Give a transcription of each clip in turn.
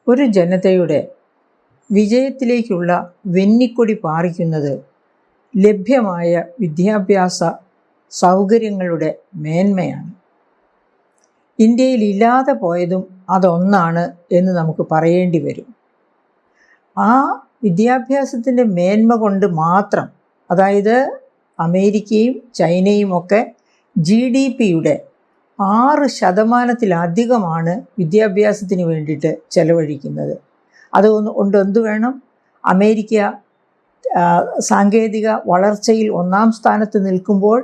ഒരു ജനതയുടെ വിജയത്തിലേക്കുള്ള വെന്നിക്കൊടി പാറിക്കുന്നത് ലഭ്യമായ വിദ്യാഭ്യാസ സൗകര്യങ്ങളുടെ മേന്മയാണ്. ഇന്ത്യയിൽ ഇല്ലാതെ പോയതും അതൊന്നാണ് എന്ന് നമുക്ക് പറയേണ്ടി വരും. ആ വിദ്യാഭ്യാസത്തിൻ്റെ മേന്മ കൊണ്ട് മാത്രം, അതായത് അമേരിക്കയും ചൈനയും ഒക്കെ GDP-യുടെ 6% വിദ്യാഭ്യാസത്തിന് വേണ്ടിയിട്ട് ചെലവഴിക്കുന്നത്. അതുകൊണ്ട് എന്ത് വേണം? അമേരിക്ക സാങ്കേതിക വളർച്ചയിൽ 1-ാം സ്ഥാനത്ത് നിൽക്കുമ്പോൾ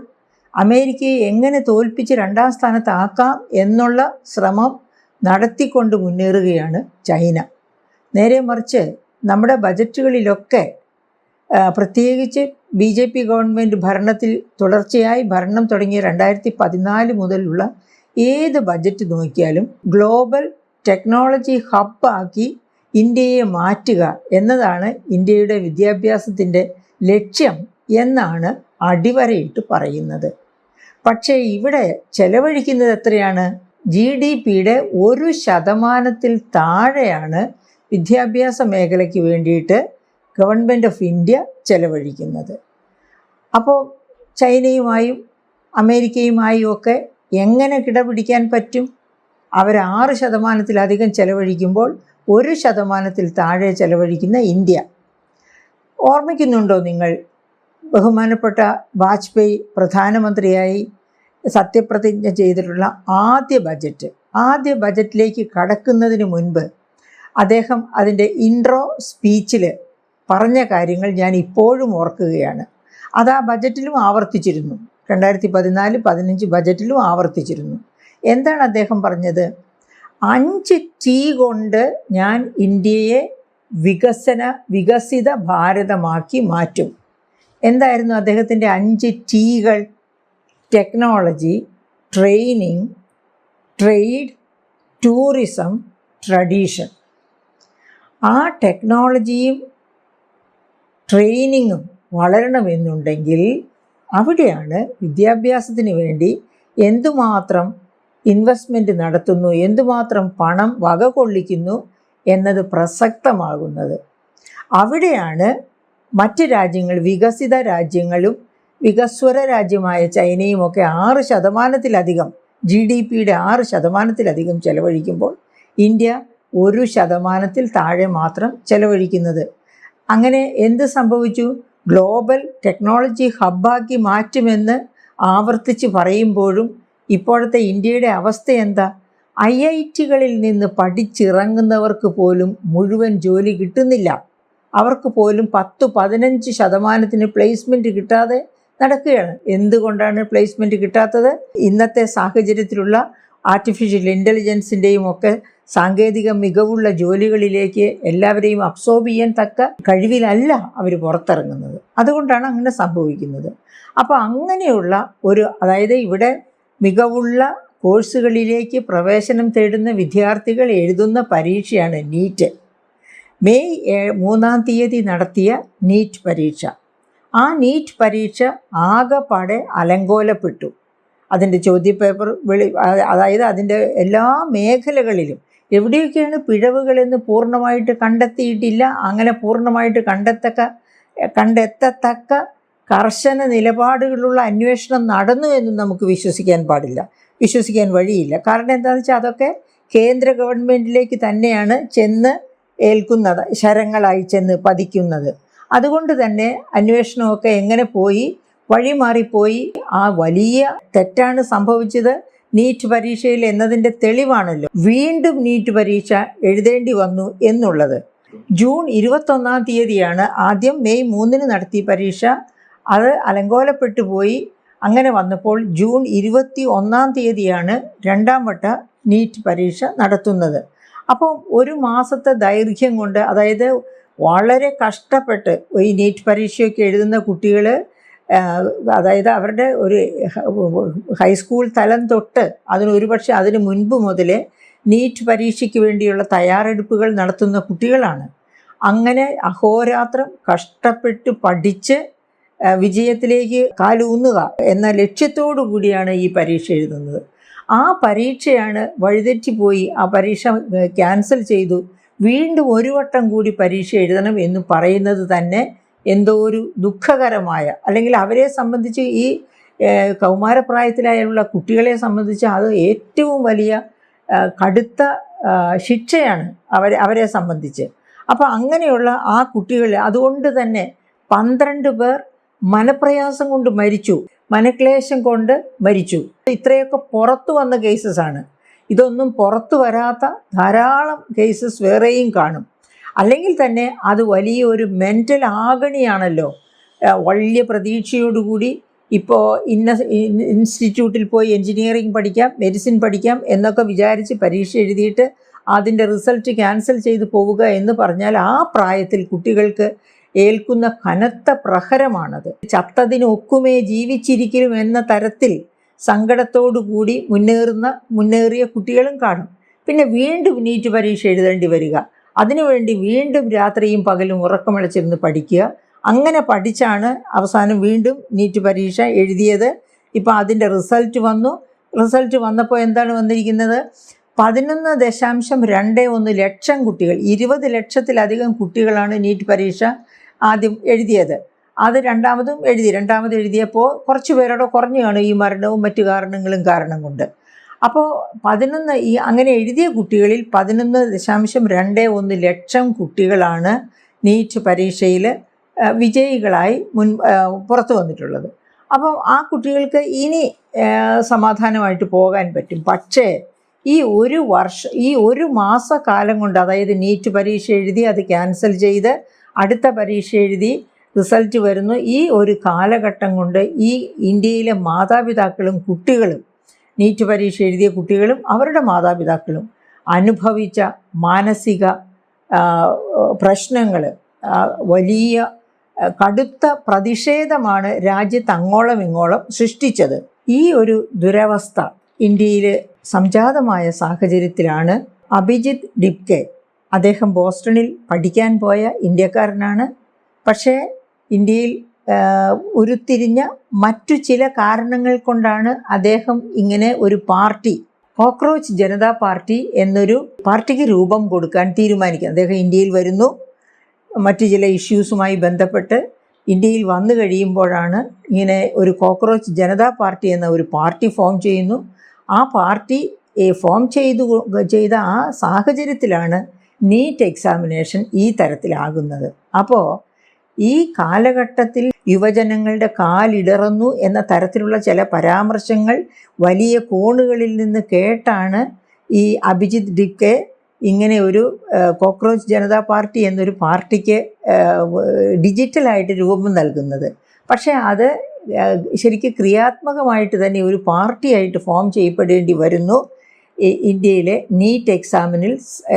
അമേരിക്കയെ എങ്ങനെ തോൽപ്പിച്ച് 2-ാം സ്ഥാനത്താക്കാം എന്നുള്ള ശ്രമം നടത്തിക്കൊണ്ട് മുന്നേറുകയാണ് ചൈന. നേരെ മറിച്ച് നമ്മുടെ ബജറ്റുകളിലൊക്കെ പ്രത്യേകിച്ച് BJP ഗവൺമെൻറ് ഭരണത്തിൽ തുടർച്ചയായി ഭരണം തുടങ്ങിയ 2014 മുതലുള്ള ഏത് ബജറ്റ് നോക്കിയാലും ഗ്ലോബൽ ടെക്നോളജി ഹബ്ബാക്കി ഇന്ത്യയെ മാറ്റുക എന്നതാണ് ഇന്ത്യയുടെ വിദ്യാഭ്യാസത്തിൻ്റെ ലക്ഷ്യം എന്നാണ് അടിവരയിട്ട് പറയുന്നത്. പക്ഷേ ഇവിടെ ചെലവഴിക്കുന്നത് എത്രയാണ്? GDP-യുടെ 1% താഴെയാണ് വിദ്യാഭ്യാസ മേഖലയ്ക്ക് വേണ്ടിയിട്ട് ഗവൺമെൻറ് ഓഫ് ഇന്ത്യ ചെലവഴിക്കുന്നത്. അപ്പോൾ ചൈനയുമായും അമേരിക്കയുമായും ഒക്കെ എങ്ങനെ കിടപിടിക്കാൻ പറ്റും? അവർ 6%-ലധികം ചെലവഴിക്കുമ്പോൾ 1% താഴെ ചെലവഴിക്കുന്ന ഇന്ത്യ. ഓർമ്മിക്കുന്നുണ്ടോ നിങ്ങൾ? ബഹുമാനപ്പെട്ട വാജ്പേയി പ്രധാനമന്ത്രിയായി സത്യപ്രതിജ്ഞ ചെയ്തിട്ടുള്ള ആദ്യ ബജറ്റിലേക്ക് കടക്കുന്നതിന് മുൻപ് അദ്ദേഹം അതിൻ്റെ ഇൻട്രോ സ്പീച്ചിൽ പറഞ്ഞ കാര്യങ്ങൾ ഞാൻ ഇപ്പോഴും ഓർക്കുകയാണ്. അത് ആ ബജറ്റിലും ആവർത്തിച്ചിരുന്നു. 2014-15 ബജറ്റിലും ആവർത്തിച്ചിരുന്നു. എന്താണ് അദ്ദേഹം പറഞ്ഞത്? 5T കൊണ്ട് ഞാൻ ഇന്ത്യയെ വികസിത ഭാരതമാക്കി മാറ്റും. എന്തായിരുന്നു അദ്ദേഹത്തിൻ്റെ 5Tകൾ? Technology, training, trade, tourism, tradition. ആ ടെക്നോളജിയും ട്രെയിനിങ്ങും വളരണമെന്നുണ്ടെങ്കിൽ അവിടെയാണ് വിദ്യാഭ്യാസത്തിന് വേണ്ടി എന്തുമാത്രം ഇൻവെസ്റ്റ്മെൻറ്റ് നടത്തുന്നു, എന്തുമാത്രം പണം വകകൊള്ളിക്കുന്നു എന്നത് പ്രസക്തമാകുന്നത്. അവിടെയാണ് മറ്റ് രാജ്യങ്ങൾ, വികസിത രാജ്യങ്ങളും വികസ്വര രാജ്യമായ ചൈനയും ഒക്കെ 6%-ലധികം GDP-യുടെ 6%-ലധികം ചെലവഴിക്കുമ്പോൾ ഇന്ത്യ 1%-ൽ താഴെ മാത്രം ചെലവഴിക്കുന്നത്. അങ്ങനെ എന്ത് സംഭവിച്ചു? ഗ്ലോബൽ ടെക്നോളജി ഹബ്ബാക്കി മാറ്റുമെന്ന് ആവർത്തിച്ച് പറയുമ്പോഴും ഇപ്പോഴത്തെ ഇന്ത്യയുടെ അവസ്ഥ എന്താ? IIT-കളിൽ നിന്ന് പഠിച്ചിറങ്ങുന്നവർക്ക് പോലും മുഴുവൻ ജോലി കിട്ടുന്നില്ല. അവർക്ക് പോലും 10-15% പ്ലേസ്മെൻറ്റ് കിട്ടാതെ നടക്കുകയാണ്. എന്തുകൊണ്ടാണ് പ്ലേസ്മെൻറ്റ് കിട്ടാത്തത്? ഇന്നത്തെ സാഹചര്യത്തിലുള്ള ആർട്ടിഫിഷ്യൽ ഇൻ്റലിജൻസിൻ്റെയും ഒക്കെ സാങ്കേതിക മികവുള്ള ജോലികളിലേക്ക് എല്ലാവരെയും അബ്സോർബ് ചെയ്യാൻ തക്ക കഴിവിലല്ല അവർ പുറത്തിറങ്ങുന്നത്. അതുകൊണ്ടാണ് അങ്ങനെ സംഭവിക്കുന്നത്. അപ്പോൾ അങ്ങനെയുള്ള അതായത് ഇവിടെ മികവുള്ള കോഴ്സുകളിലേക്ക് പ്രവേശനം തേടുന്ന വിദ്യാർത്ഥികൾ എഴുതുന്ന പരീക്ഷയാണ് നീറ്റ്. മെയ് 3-ാം തീയതി നടത്തിയ നീറ്റ് പരീക്ഷ. ആ നീറ്റ് പരീക്ഷ ആകെപ്പാടെ അലങ്കോലപ്പെട്ടു. അതിൻ്റെ ചോദ്യപേപ്പർ അതായത് അതിൻ്റെ എല്ലാ മേഖലകളിലും എവിടെയൊക്കെയാണ് പിഴവുകളെന്ന് പൂർണ്ണമായിട്ട് കണ്ടെത്തിയിട്ടില്ല. അങ്ങനെ പൂർണ്ണമായിട്ട് കണ്ടെത്തത്തക്ക കർശന നിലപാടുകളുള്ള അന്വേഷണം നടന്നു എന്നും നമുക്ക് വിശ്വസിക്കാൻ വഴിയില്ല. കാരണം എന്താണെന്ന് വെച്ചാൽ അതൊക്കെ കേന്ദ്ര ഗവൺമെൻറ്റിലേക്ക് തന്നെയാണ് ചെന്ന് ഏൽക്കുന്നത്, ശരങ്ങളായി ചെന്ന് പതിക്കുന്നത്. അതുകൊണ്ട് തന്നെ അന്വേഷണമൊക്കെ എങ്ങനെ പോയി, വഴിമാറിപ്പോയി. ആ വലിയ തെറ്റാണ് സംഭവിച്ചത് നീറ്റ് പരീക്ഷയിൽ എന്നതിൻ്റെ തെളിവാണല്ലോ വീണ്ടും നീറ്റ് പരീക്ഷ എഴുതേണ്ടി വന്നു എന്നുള്ളത്. ജൂൺ 21-ാം തീയതിയാണ് ആദ്യം, മെയ് 3-ന് നടത്തിയ പരീക്ഷ. അത് അലങ്കോലപ്പെട്ടു പോയി. അങ്ങനെ വന്നപ്പോൾ ജൂൺ 21-ാം തീയതിയാണ് 2-ാം വട്ട നീറ്റ് പരീക്ഷ നടത്തുന്നത്. അപ്പോൾ 1 മാസത്തെ ദൈർഘ്യം കൊണ്ട്, അതായത് വളരെ കഷ്ടപ്പെട്ട് ഈ നീറ്റ് പരീക്ഷയൊക്കെ എഴുതുന്ന കുട്ടികൾ, അതായത് അവരുടെ ഒരു ഹൈസ്കൂൾ തലം തൊട്ട് ഒരുപക്ഷെ അതിന് മുൻപ് മുതലേ നീറ്റ് പരീക്ഷയ്ക്ക് വേണ്ടിയുള്ള തയ്യാറെടുപ്പുകൾ നടത്തുന്ന കുട്ടികളാണ്. അങ്ങനെ അഹോരാത്രം കഷ്ടപ്പെട്ട് പഠിച്ച് വിജയത്തിലേക്ക് കാലൂന്നുക എന്ന ലക്ഷ്യത്തോടു കൂടിയാണ് ഈ പരീക്ഷ എഴുതുന്നത്. ആ പരീക്ഷയാണ് വഴിതെറ്റിപ്പോയി. ആ പരീക്ഷ ക്യാൻസൽ ചെയ്തു. വീണ്ടും ഒരു വട്ടം കൂടി പരീക്ഷ എഴുതണം എന്ന് പറയുന്നത് തന്നെ എന്തോ ഒരു ദുഃഖകരമായ, അല്ലെങ്കിൽ അവരെ സംബന്ധിച്ച് ഈ കൗമാരപ്രായത്തിലായുള്ള കുട്ടികളെ സംബന്ധിച്ച് അത് ഏറ്റവും വലിയ കടുത്ത ശിക്ഷയാണ് അവരെ സംബന്ധിച്ച്. അപ്പോൾ അങ്ങനെയുള്ള ആ കുട്ടികൾ, അതുകൊണ്ട് തന്നെ 12 പേർ മനപ്രയാസം കൊണ്ട് മരിച്ചു, മനക്ലേശം കൊണ്ട് മരിച്ചു. ഇത്രയൊക്കെ പുറത്തു വന്ന കേസസാണ്. ഇതൊന്നും പുറത്തു വരാത്ത ധാരാളം കേസസ് വേറെയും കാണും. അല്ലെങ്കിൽ തന്നെ അത് വലിയൊരു മെൻ്റൽ ആഗണിയാണല്ലോ. വലിയ പ്രതീക്ഷയോടുകൂടി ഇപ്പോൾ ഇൻസ്റ്റിറ്റ്യൂട്ടിൽ പോയി എൻജിനീയറിംഗ് പഠിക്കാം, മെഡിസിൻ പഠിക്കാം എന്നൊക്കെ വിചാരിച്ച് പരീക്ഷ എഴുതിയിട്ട് അതിൻ്റെ റിസൾട്ട് ക്യാൻസൽ ചെയ്ത് പോവുക എന്ന് പറഞ്ഞാൽ ആ പ്രായത്തിൽ കുട്ടികൾക്ക് ഏൽക്കുന്ന കനത്ത പ്രഹരമാണത്. ചത്തതിനൊക്കുമേ ജീവിച്ചിരിക്കലും എന്ന തരത്തിൽ സങ്കടത്തോടുകൂടി മുന്നേറിയ കുട്ടികളും കാണും. പിന്നെ വീണ്ടും നീറ്റ് പരീക്ഷ എഴുതേണ്ടി വരിക, അതിനുവേണ്ടി വീണ്ടും രാത്രിയും പകലും ഉറക്കമിളച്ചിരുന്ന് പഠിക്കുക. അങ്ങനെ പഠിച്ചാണ് അവസാനം വീണ്ടും നീറ്റ് പരീക്ഷ എഴുതിയത്. ഇപ്പോൾ അതിൻ്റെ റിസൾട്ട് വന്നു. റിസൾട്ട് വന്നപ്പോൾ എന്താണ് വന്നിരിക്കുന്നത്? 11.21 ലക്ഷം കുട്ടികൾ, 20 ലക്ഷത്തിലധികം കുട്ടികളാണ് നീറ്റ് പരീക്ഷ ആദ്യം എഴുതിയത്. അത് രണ്ടാമത് എഴുതിയപ്പോൾ കുറച്ച് പേരോടെ കുറഞ്ഞു കാണും, ഈ മരണവും മറ്റു കാരണം കൊണ്ട്. അപ്പോൾ അങ്ങനെ എഴുതിയ കുട്ടികളിൽ 11.21 ലക്ഷം കുട്ടികളാണ് നീറ്റ് പരീക്ഷയിൽ വിജയികളായി പുറത്തു വന്നിട്ടുള്ളത്. അപ്പം ആ കുട്ടികൾക്ക് ഇനി സമാധാനമായിട്ട് പോകാൻ പറ്റും. പക്ഷേ ഈ ഒരു മാസക്കാലം കൊണ്ട്, അതായത് നീറ്റ് പരീക്ഷ എഴുതി അത് ക്യാൻസൽ ചെയ്ത് അടുത്ത പരീക്ഷ എഴുതി റിസൾട്ട് വരുന്നു, ഈ ഒരു കാലഘട്ടം കൊണ്ട് ഈ ഇന്ത്യയിലെ മാതാപിതാക്കളും കുട്ടികളും, നീറ്റ് പരീക്ഷ എഴുതിയ കുട്ടികളും അവരുടെ മാതാപിതാക്കളും അനുഭവിച്ച മാനസിക പ്രശ്നങ്ങൾ, വലിയ കടുത്ത പ്രതിഷേധമാണ് രാജ്യത്ത് അങ്ങോളം ഇങ്ങോളം സൃഷ്ടിച്ചത്. ഈ ഒരു ദുരവസ്ഥ ഇന്ത്യയിൽ സംജാതമായ സാഹചര്യത്തിലാണ് അഭിജിത്ത് ഡിപ്കെ, അദ്ദേഹം ബോസ്റ്റണിൽ പഠിക്കാൻ പോയ ഇന്ത്യക്കാരനാണ്. പക്ഷേ ഇന്ത്യയിൽ ഉരുത്തിരിഞ്ഞ മറ്റു ചില കാരണങ്ങൾ കൊണ്ടാണ് അദ്ദേഹം ഇങ്ങനെ ഒരു പാർട്ടി, കോക്രോച്ച് ജനതാ പാർട്ടി എന്നൊരു പാർട്ടിക്ക് രൂപം കൊടുക്കാൻ തീരുമാനിക്കുന്നത്. അദ്ദേഹം ഇന്ത്യയിൽ വരുന്നു, മറ്റു ചില ഇഷ്യൂസുമായി ബന്ധപ്പെട്ട് ഇന്ത്യയിൽ വന്നു കഴിയുമ്പോഴാണ് ഇങ്ങനെ ഒരു കോക്രോച്ച് ജനതാ പാർട്ടി എന്ന ഒരു പാർട്ടി ഫോം ചെയ്യുന്നു. ആ പാർട്ടി ഫോം ചെയ്ത ആ സാഹചര്യത്തിലാണ് നീറ്റ് എക്സാമിനേഷൻ ഈ തരത്തിലാകുന്നത്. അപ്പോൾ ഈ കാലഘട്ടത്തിൽ യുവജനങ്ങളുടെ കാലിടറുന്നു എന്ന തരത്തിലുള്ള ചില പരാമർശങ്ങൾ വലിയ കോണുകളിൽ നിന്ന് കേട്ടാണ് ഈ അഭിജിത്ത് ഡിപ്കെ ഇങ്ങനെ ഒരു കോക്രോച്ച് ജനതാ പാർട്ടി എന്നൊരു പാർട്ടിക്ക് ഡിജിറ്റലായിട്ട് രൂപം നൽകുന്നത്. പക്ഷേ അത് ശരിക്കും ക്രിയാത്മകമായിട്ട് തന്നെ ഒരു പാർട്ടിയായിട്ട് ഫോം ചെയ്യപ്പെടേണ്ടി വരുന്നു. ഇന്ത്യയിലെ നീറ്റ്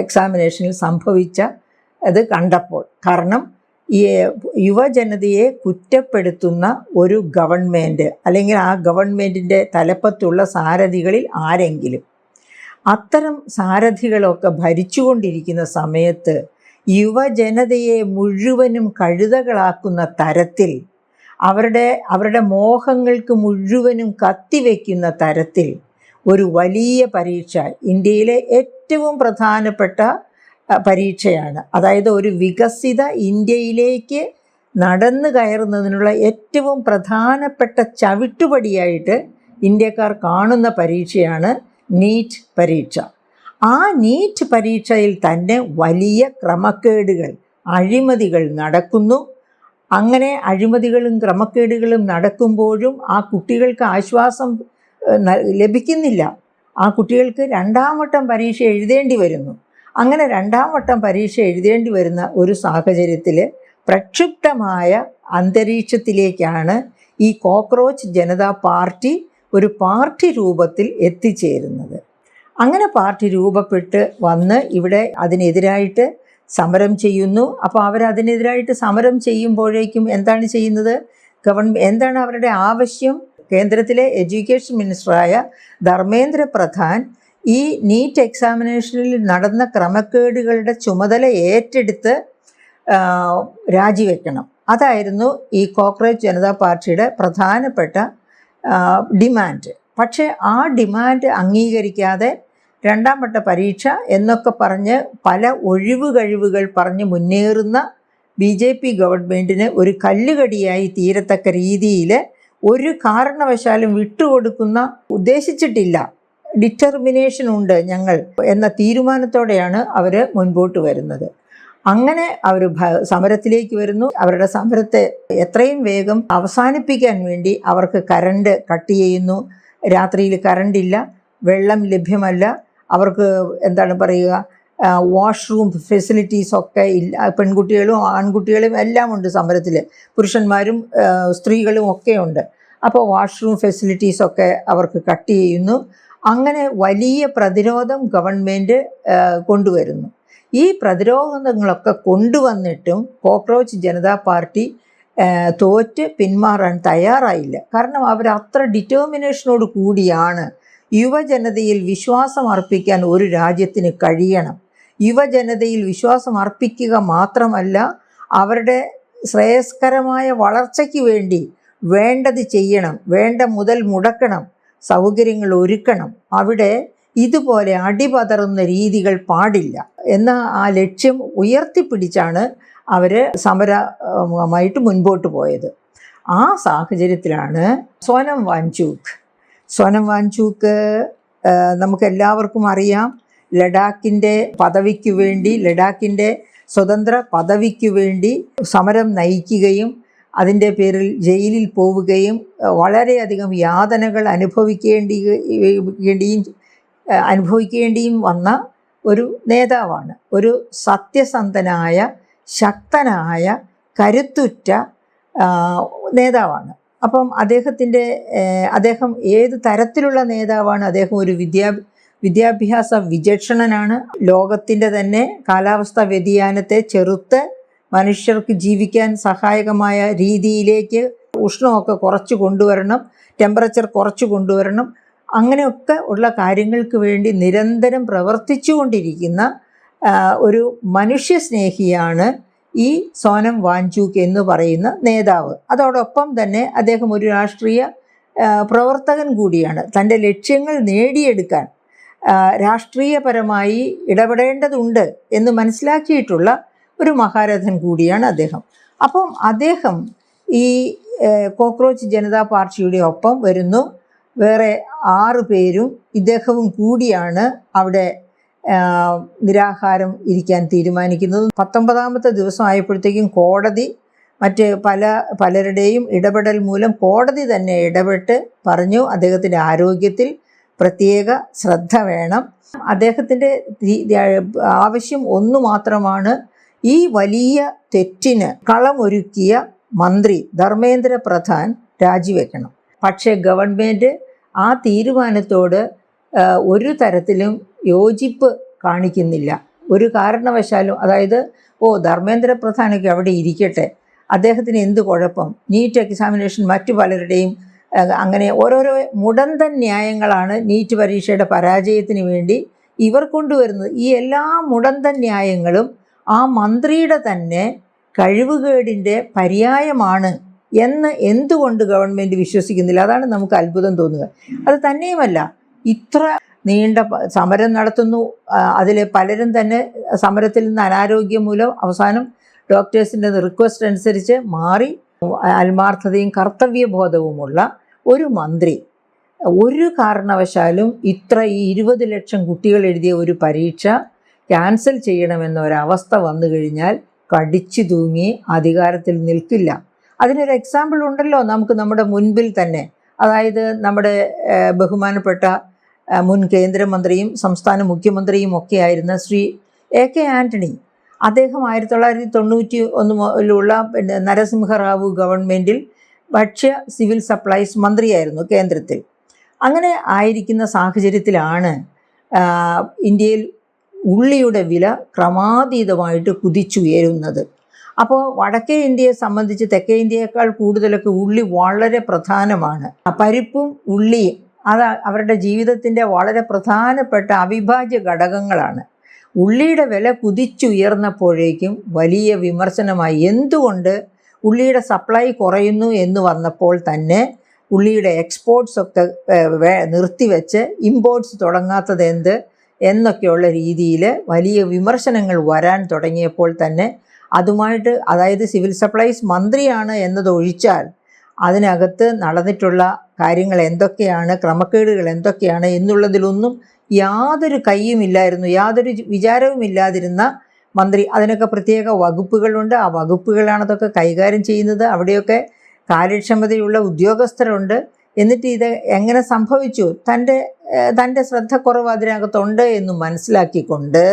എക്സാമിനേഷനിൽ സംഭവിച്ച അത് കണ്ടപ്പോൾ. കാരണം ഈ യുവജനതയെ കുറ്റപ്പെടുത്തുന്ന ഒരു ഗവൺമെൻറ്, അല്ലെങ്കിൽ ആ ഗവൺമെൻറ്റിൻ്റെ തലപ്പത്തുള്ള സാരഥികളിൽ ആരെങ്കിലും അത്തരം സാരഥികളൊക്കെ ഭരിച്ചുകൊണ്ടിരിക്കുന്ന സമയത്ത് യുവജനതയെ മുഴുവനും കഴുതകളാക്കുന്ന തരത്തിൽ, അവരുടെ മോഹങ്ങൾക്ക് മുഴുവനും കത്തിവെക്കുന്ന തരത്തിൽ ഒരു വലിയ പരീക്ഷ, ഇന്ത്യയിലെ ഏറ്റവും പ്രധാനപ്പെട്ട പരീക്ഷയാണ്. അതായത് ഒരു വികസിത ഇന്ത്യയിലേക്ക് നടന്നു കയറുന്നതിനുള്ള ഏറ്റവും പ്രധാനപ്പെട്ട ചവിട്ടുപടിയായിട്ട് ഇന്ത്യക്കാർ കാണുന്ന പരീക്ഷയാണ് നീറ്റ് പരീക്ഷ. ആ നീറ്റ് പരീക്ഷയിൽ തന്നെ വലിയ ക്രമക്കേടുകൾ, അഴിമതികൾ നടക്കുന്നു. അങ്ങനെ അഴിമതികളും ക്രമക്കേടുകളും നടക്കുമ്പോഴും ആ കുട്ടികൾക്ക് ആശ്വാസം ലഭിക്കുന്നില്ല. ആ കുട്ടികൾക്ക് 2ാം വട്ടം പരീക്ഷ എഴുതേണ്ടി വരുന്നു. അങ്ങനെ 2ാം വട്ടം പരീക്ഷ എഴുതേണ്ടി വരുന്ന ഒരു സാഹചര്യത്തിൽ പ്രക്ഷുബ്ധമായ അന്തരീക്ഷത്തിലേക്കാണ് ഈ കോക്രോച്ച് ജനതാ പാർട്ടി ഒരു പാർട്ടി രൂപത്തിൽ എത്തിച്ചേരുന്നത്. അങ്ങനെ പാർട്ടി രൂപപ്പെട്ട് വന്ന് ഇവിടെ അതിനെതിരായിട്ട് സമരം ചെയ്യുന്നു. അപ്പോൾ അവരതിനെതിരായിട്ട് സമരം ചെയ്യുമ്പോഴേക്കും എന്താണ് ചെയ്യുന്നത്? എന്താണ് അവരുടെ ആവശ്യം? കേന്ദ്രത്തിലെ എഡ്യൂക്കേഷൻ മിനിസ്റ്ററായ ധർമ്മേന്ദ്ര പ്രധാൻ ഈ നീറ്റ് എക്സാമിനേഷനിൽ നടന്ന ക്രമക്കേടുകളുടെ ചുമതല ഏറ്റെടുത്ത് രാജിവെക്കണം. അതായിരുന്നു ഈ കോക്രോച്ച് ജനതാ പാർട്ടിയുടെ പ്രധാനപ്പെട്ട ഡിമാൻഡ്. പക്ഷേ ആ ഡിമാൻഡ് അംഗീകരിക്കാതെ രണ്ടാം വട്ട പരീക്ഷ എന്നൊക്കെ പറഞ്ഞ് പല ഒഴിവ് കഴിവുകൾ പറഞ്ഞ് മുന്നേറുന്ന BJP ഗവൺമെൻറ്റിന് ഒരു കല്ലുകടിയായി തീരത്തക്ക രീതിയിൽ ഒരു കാരണവശാലും വിട്ടുകൊടുക്കുന്ന ഉദ്ദേശിച്ചിട്ടില്ല, ഡിറ്റർമിനേഷൻ ഉണ്ട് ഞങ്ങൾ എന്ന തീരുമാനത്തോടെയാണ് അവർ മുൻപോട്ട് വരുന്നത്. അങ്ങനെ അവർ സമരത്തിലേക്ക് വരുന്നു. അവരുടെ സമരത്തെ എത്രയും വേഗം അവസാനിപ്പിക്കാൻ വേണ്ടി അവർക്ക് കറണ്ട് കട്ട് ചെയ്യുന്നു. രാത്രിയിൽ കറണ്ടില്ല, വെള്ളം ലഭ്യമല്ല, അവർക്ക് എന്താണ് പറയുക, വാഷ്റൂം ഫെസിലിറ്റീസൊക്കെ ഇല്ല. പെൺകുട്ടികളും ആൺകുട്ടികളും എല്ലാം ഉണ്ട് സമരത്തിൽ, പുരുഷന്മാരും സ്ത്രീകളും ഒക്കെ ഉണ്ട്. അപ്പോൾ വാഷ്റൂം ഫെസിലിറ്റീസൊക്കെ അവർക്ക് കട്ട് ചെയ്യുന്നു. അങ്ങനെ വലിയ പ്രതിരോധം ഗവൺമെൻറ് കൊണ്ടുവരുന്നു. ഈ പ്രതിരോധങ്ങളൊക്കെ കൊണ്ടുവന്നിട്ടും കോക്രോച്ച് ജനതാ പാർട്ടി തോറ്റ് പിന്മാറാൻ തയ്യാറായില്ല. കാരണം അവർ അത്ര ഡിറ്റർമിനേഷനോട് കൂടിയാണ്. യുവജനതയിൽ വിശ്വാസം അർപ്പിക്കാൻ ഒരു രാജ്യത്തിന് കഴിയണം. യുവജനതയിൽ വിശ്വാസം അർപ്പിക്കുക മാത്രമല്ല, അവരുടെ ശ്രേയസ്കരമായ വളർച്ചയ്ക്ക് വേണ്ടി വേണ്ടത് ചെയ്യണം, വേണ്ട മുതൽ മുടക്കണം, സൗകര്യങ്ങൾ ഒരുക്കണം. അവിടെ ഇതുപോലെ അടിപതറുന്ന രീതികൾ പാടില്ല എന്ന ആ ലക്ഷ്യം ഉയർത്തിപ്പിടിച്ചാണ് അവർ സമരമായിട്ട് മുൻപോട്ട് പോയത്. ആ സാഹചര്യത്തിലാണ് സോനം വാങ്ചുക്ക് നമുക്കെല്ലാവർക്കും അറിയാം, ലഡാക്കിൻ്റെ പദവിക്ക് വേണ്ടി, ലഡാക്കിൻ്റെ സ്വതന്ത്ര പദവിക്ക് വേണ്ടി സമരം നയിക്കുകയും അതിൻ്റെ പേരിൽ ജയിലിൽ പോവുകയും വളരെയധികം യാതനകൾ അനുഭവിക്കേണ്ടിയും വന്ന ഒരു നേതാവാണ്. ഒരു സത്യസന്ധനായ, ശക്തനായ, കരുത്തുറ്റ നേതാവാണ്. അപ്പം അദ്ദേഹം ഏത് തരത്തിലുള്ള നേതാവാണ്? അദ്ദേഹം ഒരു വിദ്യാഭ്യാസ വിചക്ഷണനാണ്. ലോകത്തിൻ്റെ തന്നെ കാലാവസ്ഥാ വ്യതിയാനത്തെ ചെറുത്ത് മനുഷ്യർക്ക് ജീവിക്കാൻ സഹായകമായ രീതിയിലേക്ക് ഉഷ്ണമൊക്കെ കുറച്ച് കൊണ്ടുവരണം, ടെമ്പറേച്ചർ കുറച്ച് കൊണ്ടുവരണം, അങ്ങനെയൊക്കെ ഉള്ള കാര്യങ്ങൾക്ക് വേണ്ടി നിരന്തരം പ്രവർത്തിച്ചു കൊണ്ടിരിക്കുന്ന ഒരു മനുഷ്യസ്നേഹിയാണ് ഈ സോനം വാങ്ചുക്ക് എന്ന് പറയുന്ന നേതാവ്. അതോടൊപ്പം തന്നെ അദ്ദേഹം ഒരു രാഷ്ട്രീയ പ്രവർത്തകൻ കൂടിയാണ്. തൻ്റെ ലക്ഷ്യങ്ങൾ നേടിയെടുക്കാൻ രാഷ്ട്രീയപരമായി ഇടപെടേണ്ടതുണ്ട് എന്ന് മനസ്സിലാക്കിയിട്ടുള്ള ഒരു മഹാരഥൻ കൂടിയാണ് അദ്ദേഹം. അപ്പം അദ്ദേഹം ഈ കോക്രോച്ച് ജനതാ പാർട്ടിയുടെ ഒപ്പം വരുന്നു. വേറെ 6 പേരും ഇദ്ദേഹവും കൂടിയാണ് അവിടെ നിരാഹാരം ഇരിക്കാൻ തീരുമാനിക്കുന്നത്. 19ാമത്തെ ദിവസം ആയപ്പോഴത്തേക്കും കോടതി പലരുടെയും ഇടപെടൽ മൂലം കോടതി തന്നെ ഇടപെട്ട് പറഞ്ഞു, അദ്ദേഹത്തിൻ്റെ ആരോഗ്യത്തിൽ പ്രത്യേക ശ്രദ്ധ വേണം. അദ്ദേഹത്തിൻ്റെ ആവശ്യം ഒന്നു മാത്രമാണ്, ഈ വലിയ തെറ്റിന് കളമൊരുക്കിയ മന്ത്രി ധർമ്മേന്ദ്ര പ്രധാൻ രാജിവെക്കണം. പക്ഷേ ഗവൺമെൻറ് ആ തീരുമാനത്തോട് ഒരു തരത്തിലും യോജിപ്പ് കാണിക്കുന്നില്ല. ഒരു കാരണവശാലും, അതായത് ധർമ്മേന്ദ്ര പ്രധാനൊക്കെ അവിടെ ഇരിക്കട്ടെ, അദ്ദേഹത്തിന് എന്ത് കുഴപ്പം, നീറ്റ് എക്സാമിനേഷൻ മറ്റു പലരുടെയും അങ്ങനെ ഓരോരോ മുടന്തൻ ന്യായങ്ങളാണ് നീറ്റ് പരീക്ഷയുടെ പരാജയത്തിന് വേണ്ടി ഇവർ കൊണ്ടുവരുന്നത്. ഈ എല്ലാ മുടന്തൻ ന്യായങ്ങളും ആ മന്ത്രിയുടെ തന്നെ കഴിവുകേടിൻ്റെ പര്യായമാണ് എന്ന് എന്തുകൊണ്ട് ഗവൺമെൻറ് വിശ്വസിക്കുന്നില്ല? അതാണ് നമുക്ക് അത്ഭുതം തോന്നുക. അത് തന്നെയുമല്ല, ഇത്ര നീണ്ട സമരം നടത്തുന്നു, അതിൽ പലരും തന്നെ സമരത്തിൽ നിന്ന് അനാരോഗ്യം മൂലം അവസാനം ഡോക്ടേഴ്സിൻ്റെ റിക്വസ്റ്റ് അനുസരിച്ച് മാറി ആത്മാർത്ഥതയും കർത്തവ്യബോധവുമുള്ള ഒരു മന്ത്രി ഒരു കാരണവശാലും ഈ 20 ലക്ഷം കുട്ടികൾ എഴുതിയ ഒരു പരീക്ഷ ക്യാൻസൽ ചെയ്യണമെന്ന ഒരവസ്ഥ വന്നു കഴിഞ്ഞാൽ കടിച്ചു തൂങ്ങി അധികാരത്തിൽ നിൽക്കില്ല. അതിനൊരു എക്സാമ്പിൾ ഉണ്ടല്ലോ നമുക്ക് നമ്മുടെ മുൻപിൽ തന്നെ. അതായത് നമ്മുടെ ബഹുമാനപ്പെട്ട മുൻ കേന്ദ്രമന്ത്രിയും സംസ്ഥാന മുഖ്യമന്ത്രിയും ഒക്കെ ആയിരുന്ന ശ്രീ AK ആൻ്റണി, അദ്ദേഹം 1991 നരസിംഹറാവു ഗവൺമെൻറ്റിൽ ഭക്ഷ്യ സിവിൽ സപ്ലൈസ് മന്ത്രിയായിരുന്നു കേന്ദ്രത്തിൽ. അങ്ങനെ ആയിരിക്കുന്ന സാഹചര്യത്തിലാണ് ഇന്ത്യയിൽ ഉള്ളിയുടെ വില ക്രമാതീതമായിട്ട് കുതിച്ചുയരുന്നത്. അപ്പോൾ വടക്കേ ഇന്ത്യയെ സംബന്ധിച്ച് തെക്കേ ഇന്ത്യയേക്കാൾ കൂടുതലൊക്കെ ഉള്ളി വളരെ പ്രധാനമാണ്. പരിപ്പും ഉള്ളിയും അത് അവരുടെ ജീവിതത്തിൻ്റെ വളരെ പ്രധാനപ്പെട്ട അവിഭാജ്യ ഘടകങ്ങളാണ്. ഉള്ളിയുടെ വില കുതിച്ചുയർന്നപ്പോഴേക്കും വലിയ വിമർശനമായി. എന്തുകൊണ്ട് ഉള്ളിയുടെ സപ്ലൈ കുറയുന്നു എന്ന് വന്നപ്പോൾ തന്നെ ഉള്ളിയുടെ എക്സ്പോർട്ട്സൊക്കെ നിർത്തിവെച്ച് ഇമ്പോർട്ട്സ് തുടങ്ങാത്തത് എന്ത് എന്നൊക്കെയുള്ള രീതിയിൽ വലിയ വിമർശനങ്ങൾ വരാൻ തുടങ്ങിയപ്പോൾ തന്നെ അതുമായിട്ട്, അതായത് സിവിൽ സപ്ലൈസ് മന്ത്രിയാണ് എന്നതൊഴിച്ചാൽ അതിനകത്ത് നടന്നിട്ടുള്ള കാര്യങ്ങൾ എന്തൊക്കെയാണ്, ക്രമക്കേടുകൾ എന്തൊക്കെയാണ് എന്നുള്ളതിലൊന്നും യാതൊരു കയ്യുമില്ലായിരുന്നു, യാതൊരു വിചാരവുമില്ലാതിരുന്ന മന്ത്രി. അതിനൊക്കെ പ്രത്യേക വകുപ്പുകളുണ്ട്, ആ വകുപ്പുകളാണ് അതൊക്കെ കൈകാര്യം ചെയ്യുന്നത്. അവിടെയൊക്കെ കാര്യക്ഷമതയുള്ള ഉദ്യോഗസ്ഥരുണ്ട്. എന്നിട്ട് ഇത് എങ്ങനെ സംഭവിച്ചു, തൻ്റെ ശ്രദ്ധക്കുറവ് അതിനകത്തുണ്ട് എന്ന് മനസ്സിലാക്കിക്കൊണ്ട്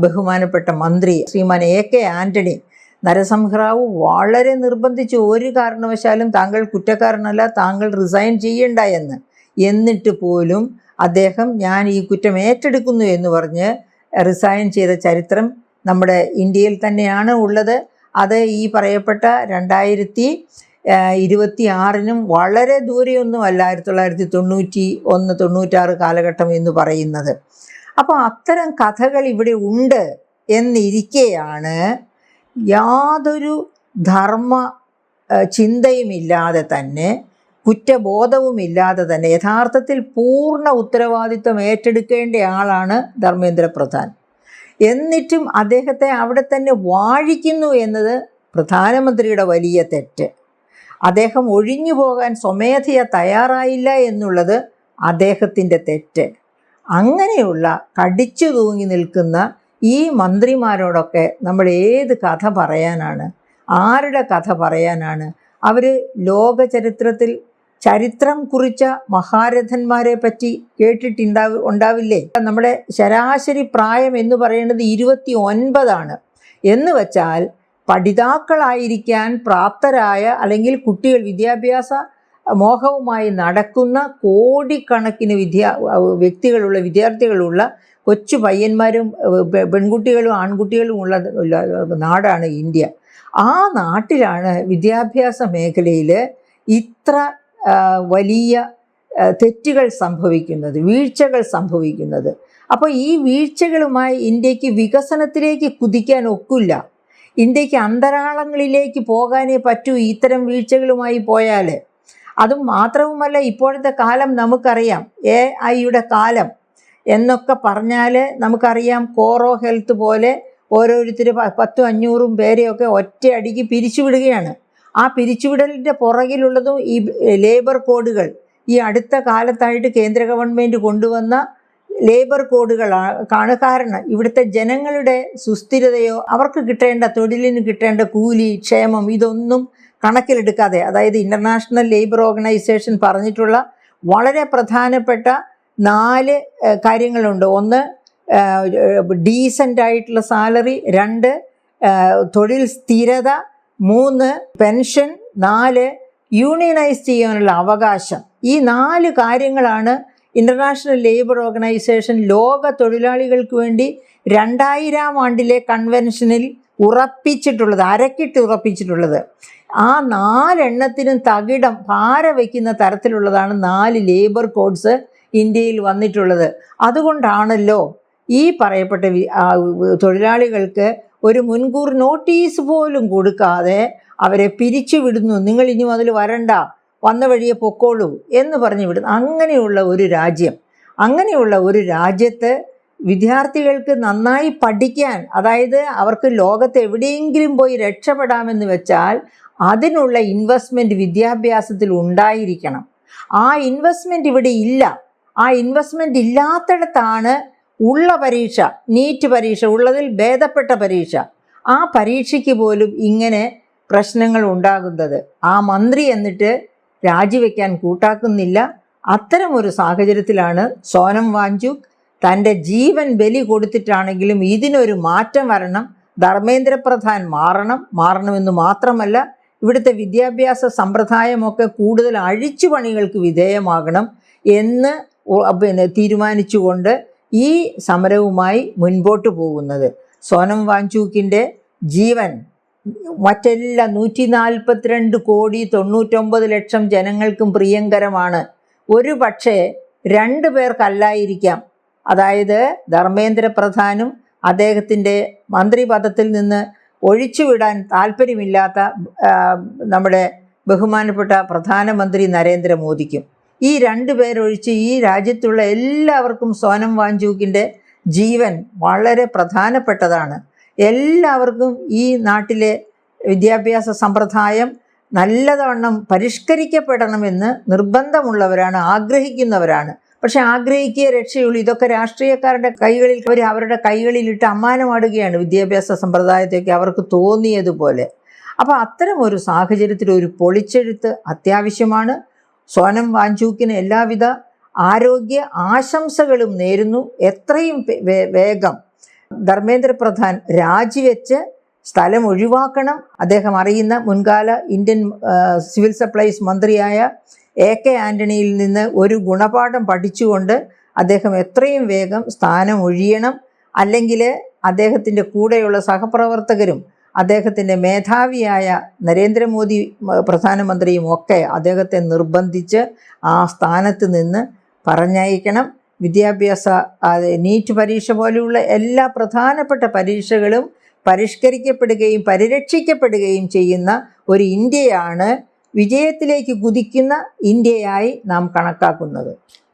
ബഹുമാനപ്പെട്ട മന്ത്രി ശ്രീമാൻ AK ആൻ്റണി നരസിംഹറാവു വളരെ നിർബന്ധിച്ചു, ഒരു കാരണവശാലും താങ്കൾ കുറ്റക്കാരനല്ല, താങ്കൾ റിസൈൻ ചെയ്യണ്ട എന്ന്. എന്നിട്ട് പോലും അദ്ദേഹം ഞാൻ ഈ കുറ്റം ഏറ്റെടുക്കുന്നു എന്ന് പറഞ്ഞ് റിസൈൻ ചെയ്ത ചരിത്രം നമ്മുടെ ഇന്ത്യയിൽ തന്നെയാണ് ഉള്ളത്. അത് ഈ പറയപ്പെട്ട 2026 വളരെ ദൂരെയൊന്നുമല്ല 1991-96 കാലഘട്ടം എന്ന് പറയുന്നത്. അപ്പോൾ അത്തരം കഥകൾ ഇവിടെ ഉണ്ട് എന്നിരിക്കെയാണ് യാതൊരു ധർമ്മ ചിന്തയുമില്ലാതെ തന്നെ, കുറ്റബോധവുമില്ലാതെ തന്നെ യഥാർത്ഥത്തിൽ പൂർണ്ണ ഉത്തരവാദിത്വം ഏറ്റെടുക്കേണ്ട ആളാണ് ധർമ്മേന്ദ്ര പ്രധാൻ. എന്നിട്ടും അദ്ദേഹത്തെ അവിടെ തന്നെ വാഴിക്കുന്നു എന്നത് പ്രധാനമന്ത്രിയുടെ വലിയ തെറ്റ്. അദ്ദേഹം ഒഴിഞ്ഞു പോകാൻ സ്വമേധയാ തയ്യാറായില്ല എന്നുള്ളത് അദ്ദേഹത്തിൻ്റെ തെറ്റ്. അങ്ങനെയുള്ള കടിച്ചു തൂങ്ങി നിൽക്കുന്ന ഈ മന്ത്രിമാരോടൊക്കെ നമ്മൾ ഏത് കഥ പറയാനാണ്, ആരുടെ കഥ പറയാനാണ്? അവർ ലോക ചരിത്രത്തിൽ ചരിത്രം കുറിച്ച മഹാരഥന്മാരെ പറ്റി ഉണ്ടാവില്ലേ? നമ്മുടെ ശരാശരി പ്രായം എന്ന് പറയുന്നത് 29 എന്ന് വച്ചാൽ പഠിതാക്കളായിരിക്കാൻ പ്രാപ്തരായ, അല്ലെങ്കിൽ കുട്ടികൾ വിദ്യാഭ്യാസ മോഹവുമായി നടക്കുന്ന കോടിക്കണക്കിന് വിദ്യാർത്ഥികളുള്ള കൊച്ചു പയ്യന്മാരും പെൺകുട്ടികളും ആൺകുട്ടികളും ഉള്ള നാടാണ് ഇന്ത്യ. ആ നാട്ടിലാണ് വിദ്യാഭ്യാസ മേഖലയിൽ ഇത്ര വലിയ തെറ്റുകൾ സംഭവിക്കുന്നത്, വീഴ്ചകൾ സംഭവിക്കുന്നത്. അപ്പോൾ ഈ വീഴ്ചകളുമായി ഇന്ത്യക്ക് വികസനത്തിലേക്ക് കുതിക്കാൻ ഒക്കില്ല. ഇന്ത്യക്ക് അന്തരാളങ്ങളിലേക്ക് പോകാനേ പറ്റൂ ഇത്തരം വീഴ്ചകളുമായി പോയാൽ. അതും മാത്രവുമല്ല, ഇപ്പോഴത്തെ കാലം നമുക്കറിയാം, AI കാലം എന്നൊക്കെ പറഞ്ഞാൽ നമുക്കറിയാം. കോറോ ഹെൽത്ത് പോലെ ഓരോരുത്തർ 10-500 പേരെയൊക്കെ ഒറ്റയടിക്ക് പിരിച്ചുവിടുകയാണ്. ആ പിരിച്ചുവിടലിൻ്റെ പുറകിലുള്ളതും ഈ ലേബർ കോഡുകൾ, ഈ അടുത്ത കാലത്തായിട്ട് കേന്ദ്ര ഗവൺമെൻറ് കൊണ്ടുവന്ന ലേബർ കോഡുകളാണ് കാരണം. ഇവിടുത്തെ ജനങ്ങളുടെ സുസ്ഥിരതയോ അവർക്ക് കിട്ടേണ്ട തൊഴിലിന് കിട്ടേണ്ട കൂലി, ക്ഷേമം ഇതൊന്നും കണക്കിലെടുക്കാതെ, അതായത് ഇൻ്റർനാഷണൽ ലേബർ ഓർഗനൈസേഷൻ പറഞ്ഞിട്ടുള്ള വളരെ പ്രധാനപ്പെട്ട 4 കാര്യങ്ങളുണ്ട്. 1 ഡീസൻ്റ് ആയിട്ടുള്ള സാലറി, 2 തൊഴിൽ സ്ഥിരത, 3 പെൻഷൻ, 4 യൂണിയനൈസ് ചെയ്യാനുള്ള അവകാശം. ഈ 4 കാര്യങ്ങളാണ് ഇൻ്റർനാഷണൽ ലേബർ ഓർഗനൈസേഷൻ ലോക തൊഴിലാളികൾക്ക് വേണ്ടി 2000 കൺവെൻഷനിൽ ഉറപ്പിച്ചിട്ടുള്ളത്, അരക്കിട്ട് ഉറപ്പിച്ചിട്ടുള്ളത്. ആ 4 എണ്ണത്തിനും തകിടം പാര വയ്ക്കുന്ന തരത്തിലുള്ളതാണ് 4 ലേബർ കോഡ്സ് ഇന്ത്യയിൽ വന്നിട്ടുള്ളത്. അതുകൊണ്ടാണല്ലോ ഈ പറയപ്പെട്ട തൊഴിലാളികൾക്ക് ഒരു മുൻകൂർ നോട്ടീസ് പോലും കൊടുക്കാതെ അവരെ പിരിച്ചുവിടുന്നു. നിങ്ങൾ ഇനി അതിൽ വരണ്ട, വന്ന വഴിയെ പൊക്കോളൂ എന്ന് പറഞ്ഞു വിടുന്നു. അങ്ങനെയുള്ള ഒരു രാജ്യത്ത് വിദ്യാർത്ഥികൾക്ക് നന്നായി പഠിക്കാൻ, അതായത് അവർക്ക് ലോകത്ത് എവിടെയെങ്കിലും പോയി രക്ഷപ്പെടാമെന്ന് വെച്ചാൽ അതിനുള്ള ഇൻവെസ്റ്റ്മെൻറ്റ് വിദ്യാഭ്യാസത്തിൽ ഉണ്ടായിരിക്കണം. ആ ഇൻവെസ്റ്റ്മെൻറ്റ് ഇവിടെ ഇല്ല. ആ ഇൻവെസ്റ്റ്മെൻറ്റ് ഇല്ലാത്തിടത്താണ് ഉള്ള പരീക്ഷ, നീറ്റ് പരീക്ഷ, ഉള്ളതിൽ ഭേദപ്പെട്ട പരീക്ഷ, ആ പരീക്ഷയ്ക്ക് പോലും ഇങ്ങനെ പ്രശ്നങ്ങൾ ഉണ്ടാകുന്നത്. ആ മന്ത്രി എന്നിട്ട് രാജിവെക്കാൻ കൂട്ടാക്കുന്നില്ല. അത്തരമൊരു സാഹചര്യത്തിലാണ് സോനം വാങ്ചുക് തൻ്റെ ജീവൻ ബലി കൊടുത്തിട്ടാണെങ്കിലും ഇതിനൊരു മാറ്റം വരണം, ധർമ്മേന്ദ്ര പ്രധാൻ മാറണമെന്ന് മാത്രമല്ല ഇവിടുത്തെ വിദ്യാഭ്യാസ സമ്പ്രദായമൊക്കെ കൂടുതൽ അഴിച്ചുപണികൾക്ക് വിധേയമാകണം എന്ന് തീരുമാനിച്ചുകൊണ്ട് ഈ സമരവുമായി മുൻപോട്ട് പോകുന്നത്. സോനം വാങ്ചുക്കിൻ്റെ ജീവൻ മറ്റെല്ലാ 142,99,00,000 ജനങ്ങൾക്കും പ്രിയങ്കരമാണ്. ഒരു പക്ഷേ 2 പേർക്കല്ലായിരിക്കാം, അതായത് ധർമ്മേന്ദ്ര പ്രധാനും അദ്ദേഹത്തിൻ്റെ മന്ത്രിപദത്തിൽ നിന്ന് ഒഴിച്ചുവിടാൻ താല്പര്യമില്ലാത്ത നമ്മുടെ ബഹുമാനപ്പെട്ട പ്രധാനമന്ത്രി നരേന്ദ്രമോദിക്കും. ഈ 2 പേരൊഴിച്ച് ഈ രാജ്യത്തുള്ള എല്ലാവർക്കും സോനം വാങ്ചുക്കിൻ്റെ ജീവൻ വളരെ പ്രധാനപ്പെട്ടതാണ്. എല്ലാവർക്കും ഈ നാട്ടിലെ വിദ്യാഭ്യാസ സമ്പ്രദായം നല്ലവണ്ണം പരിഷ്കരിക്കപ്പെടണമെന്ന് നിർബന്ധമുള്ളവരാണ്, ആഗ്രഹിക്കുന്നവരാണ്. പക്ഷെ ആഗ്രഹിക്കുക രക്ഷയുള്ളൂ. ഇതൊക്കെ രാഷ്ട്രീയക്കാരുടെ കൈകളിൽ അവരുടെ കൈകളിലിട്ട് അമ്മാനമാടുകയാണ് വിദ്യാഭ്യാസ സമ്പ്രദായത്തേക്ക് അവർക്ക് തോന്നിയതുപോലെ. അപ്പോൾ അത്തരം ഒരു സാഹചര്യത്തിൽ ഒരു പൊളിച്ചെഴുത്ത് അത്യാവശ്യമാണ്. സോനം വാങ്ചുക്കിന് എല്ലാവിധ ആരോഗ്യ ആശംസകളും നേരുന്നു. എത്രയും വേഗം ധർമ്മേന്ദ്ര പ്രധാൻ രാജിവെച്ച് സ്ഥലം ഒഴിവാക്കണം. അദ്ദേഹം അറിയുന്ന മുൻകാല ഇന്ത്യൻ സിവിൽ സപ്ലൈസ് മന്ത്രിയായ AK ആൻ്റണിയിൽ നിന്ന് ഒരു ഗുണപാഠം പഠിച്ചുകൊണ്ട് അദ്ദേഹം എത്രയും വേഗം സ്ഥാനം ഒഴിയണം. അല്ലെങ്കിൽ അദ്ദേഹത്തിൻ്റെ കൂടെയുള്ള സഹപ്രവർത്തകരും അദ്ദേഹത്തിൻ്റെ മേധാവിയായ നരേന്ദ്രമോദി പ്രധാനമന്ത്രിയും ഒക്കെ അദ്ദേഹത്തെ നിർബന്ധിച്ച് ആ സ്ഥാനത്ത് നിന്ന് പറഞ്ഞയക്കണം. വിദ്യാഭ്യാസ നീറ്റ് പരീക്ഷ പോലെയുള്ള എല്ലാ പ്രധാനപ്പെട്ട പരീക്ഷകളും പരിഷ്കരിക്കപ്പെടുകയും പരിരക്ഷിക്കപ്പെടുകയും ചെയ്യുന്ന ഒരു ഇന്ത്യയാണ് വിജയത്തിലേക്ക് കുതിക്കുന്ന ഇന്ത്യയായി നാം കണക്കാക്കുന്നത്.